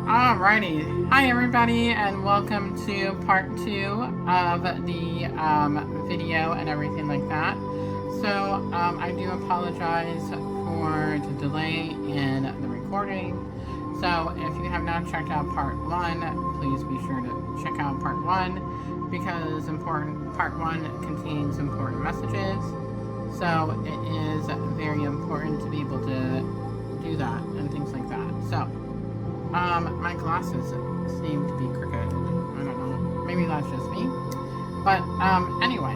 Alrighty. Hi everybody and welcome to part 2 of the video and everything like that. So I do apologize for the delay in the recording. So if you have not checked out part 1, please be sure to check out part 1 because part 1 contains important messages. So it is very important to be able to do that and things like that. So my glasses seem to be crooked. I don't know. Maybe that's just me. But, anyway,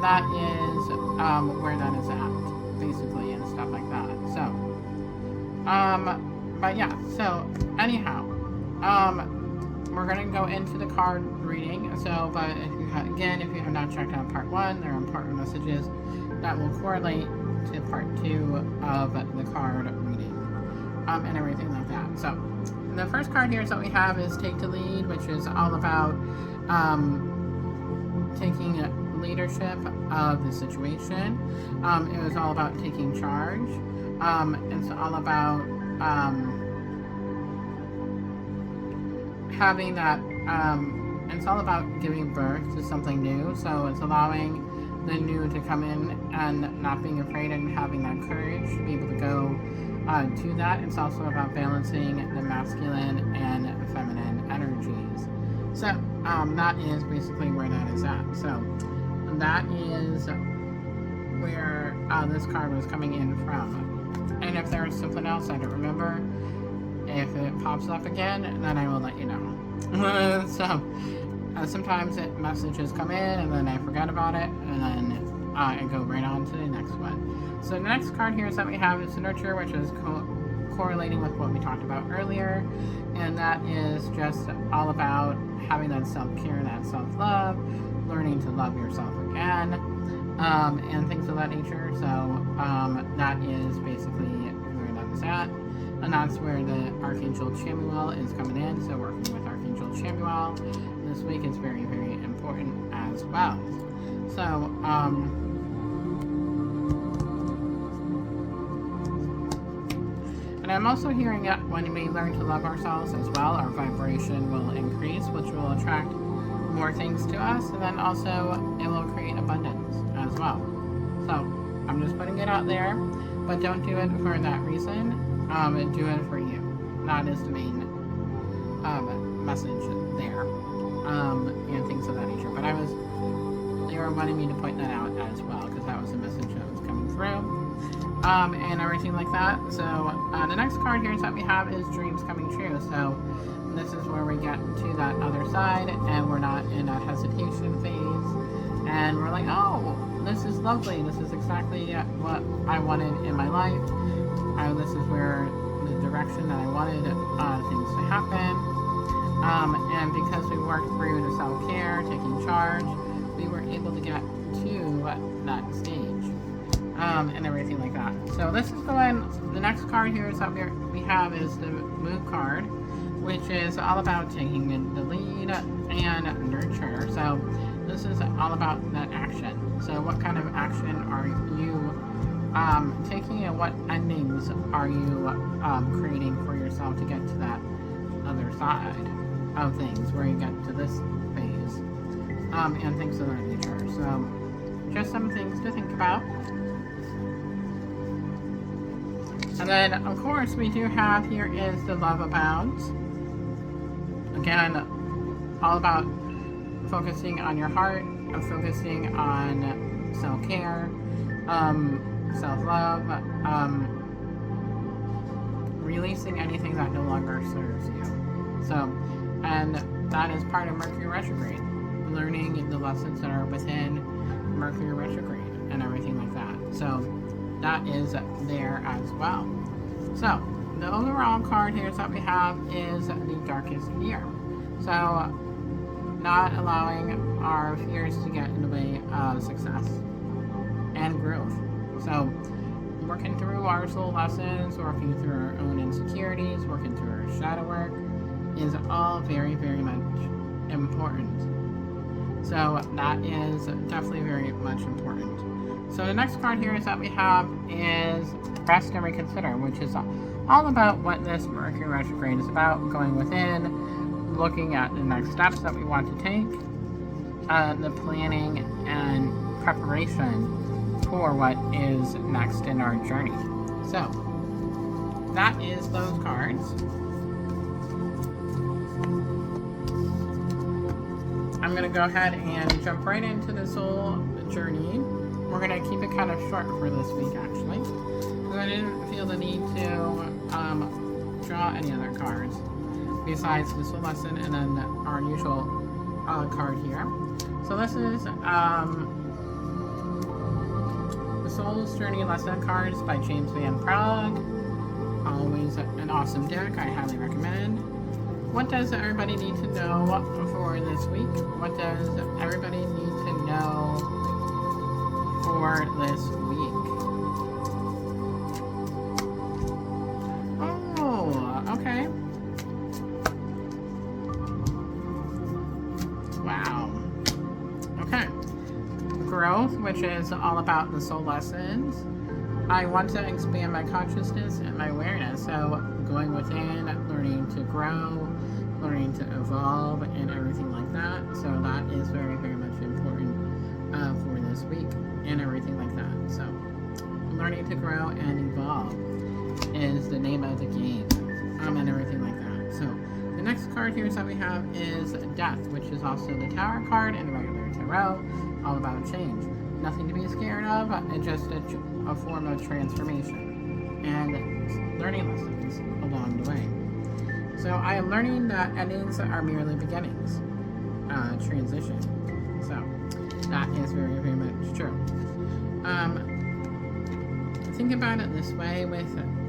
that is, where that is at, basically, and stuff like that. So, but yeah, so, anyhow, we're gonna go into the card reading. So, but if you have not checked out part 1, there are important messages that will correlate to part 2 of the card reading. And everything like that. So, the first card here that we have is Take the Lead, which is all about taking leadership of the situation. It was all about taking charge. It's all about having that, it's all about giving birth to something new. So it's allowing the new to come in and not being afraid and having that courage to be able to go to that. It's also about balancing the masculine and feminine energies. So that is basically where that is at. So that is where this card was coming in from. And if there's something else I don't remember, if it pops up again, then I will let you know. So sometimes messages come in and then I forget about it and then I go right on to the next one. So the next card here is that we have is Nurture, which is correlating with what we talked about earlier. And that is just all about having that self-care, that self-love, learning to love yourself again, and things of that nature. So that is basically where that is at. And that's where the Archangel Chamuel is coming in. So working with Archangel Chamuel this week is very, very important as well. So, and I'm also hearing that when we learn to love ourselves as well, our vibration will increase, which will attract more things to us, and then also it will create abundance as well. So I'm just putting it out there, but don't do it for that reason. Do it for you. That is the main message there, and things of that nature. But they were wanting me to point that out as well, because that was the message that was coming through. And everything like that. So the next card here that we have is Dreams Coming True. So this is where we get to that other side and we're not in a hesitation phase and we're like, oh, this is lovely, this is exactly what I wanted in my life. This is where the direction that I wanted things to happen. And because we worked through the self-care, taking charge, we were able to get to that stage. And everything like that. So let's just go in. The next card here is that we have is the Move card, which is all about taking the lead and nurture. So this is all about that action. So what kind of action are you taking and what endings are you creating for yourself to get to that other side of things where you get to this phase and things of that nature. So just some things to think about. And then, of course, we do have here is the Love Abounds. Again, all about focusing on your heart, focusing on self-care, self-love, releasing anything that no longer serves you. So, and that is part of Mercury retrograde, learning the lessons that are within Mercury retrograde and everything like that. So that is there as well. So the overall card here that we have is the Darkest Fear. So not allowing our fears to get in the way of success and growth. So working through our soul lessons, working through our own insecurities, working through our shadow work is all very, very much important. So that is definitely very much important. So the next card here is that we have is Rest and Reconsider, which is all about what this Mercury retrograde is about, going within, looking at the next steps that we want to take, the planning and preparation for what is next in our journey. So, that is those cards. I'm going to go ahead and jump right into this whole journey. We're going to keep it kind of short for this week, actually. I didn't feel the need to draw any other cards besides this lesson and then our usual card here. So this is the Soul's Journey Lesson cards by James Van Prague. Always an awesome deck. I highly recommend. What does everybody need to know for this week? What does everybody need to know for this week? Okay. Wow. Okay. Growth, which is all about the soul lessons. I want to expand my consciousness and my awareness. So going within, learning to grow, learning to evolve, and everything like that. So that is very, very much important for this week and everything like that. So learning to grow and evolve is the name of the game. And everything like that. So the next card here that we have is Death, which is also the Tower card in the regular tarot, all about change. Nothing to be scared of, it's just a form of transformation and learning lessons along the way. So I am learning that endings are merely beginnings, transition. So that is very, very much true. Think about it this way with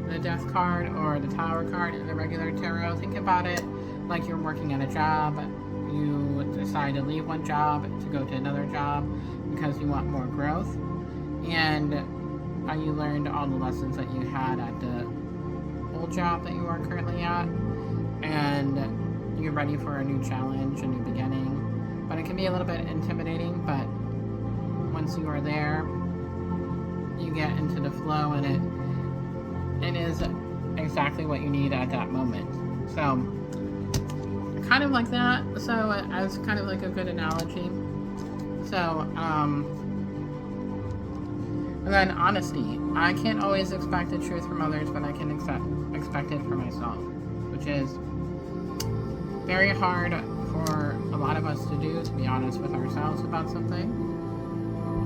the Death card or the Tower card in the regular tarot. Think about it like you're working at a job. You decide to leave one job to go to another job because you want more growth, and you learned all the lessons that you had at the old job that you are currently at, and you're ready for a new challenge, a new beginning. But it can be a little bit intimidating, but once you are there, you get into the flow, and it is exactly what you need at that moment. So, kind of like that. So, as kind of like a good analogy. So, and then honesty. I can't always expect the truth from others, but I can expect it for myself, which is very hard for a lot of us to do, to be honest with ourselves about something,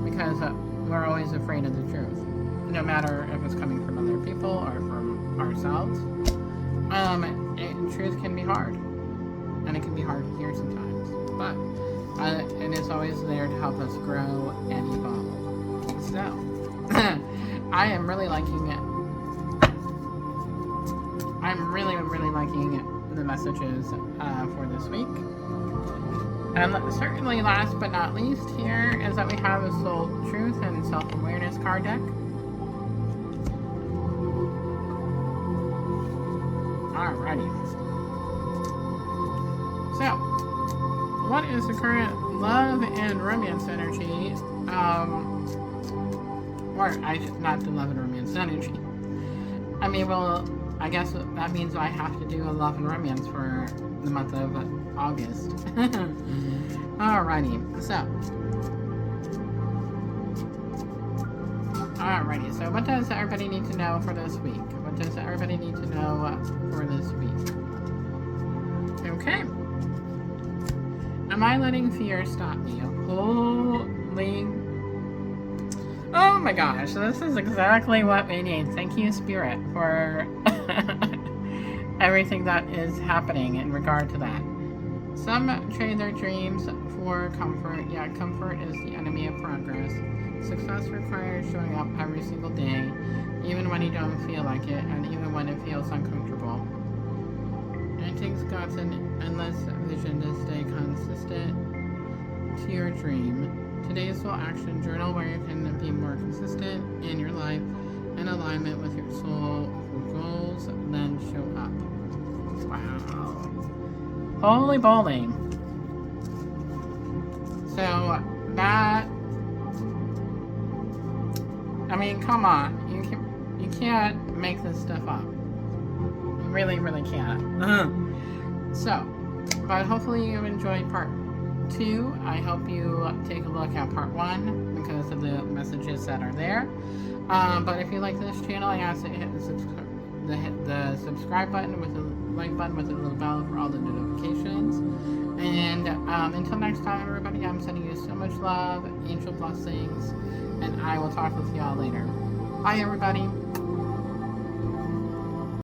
because we're always afraid of the truth. No matter if it's coming from other people or from ourselves. Truth can be hard. And it can be hard to hear sometimes. But it is always there to help us grow and evolve. So, I am really liking it. I'm really, really liking the messages for this week. And certainly last but not least here is that we have a Soul Truth and Self-Awareness card deck. Alrighty. So, what is the current love and romance energy? Not the love and romance energy. I mean, well, I guess that means I have to do a love and romance for the month of August. Alrighty, so what does everybody need to know for this week? What does everybody need to know for this week? Okay. Am I letting fear stop me? Holy... Oh my gosh, this is exactly what we need. Thank you, Spirit, for everything that is happening in regard to that. Some trade their dreams for comfort, yet comfort is the enemy of progress. Success requires showing up every single day, even when you don't feel like it, and even when it feels uncomfortable. It takes God's endless vision to stay consistent to your dream. Today's Soul Action Journal, where you can be more consistent in your life in alignment with your soul goals, then show up. Wow. Holy bowling. So that, I mean, come on. You can't make this stuff up. really, really can't. So, but hopefully you enjoyed part 2. I hope you take a look at part 1 because of the messages that are there. But if you like this channel, I ask that you hit the subscribe button with the like button with the little bell for all the notifications. And until next time, everybody, I'm sending you so much love, angel blessings, and I will talk with y'all later. Bye, everybody.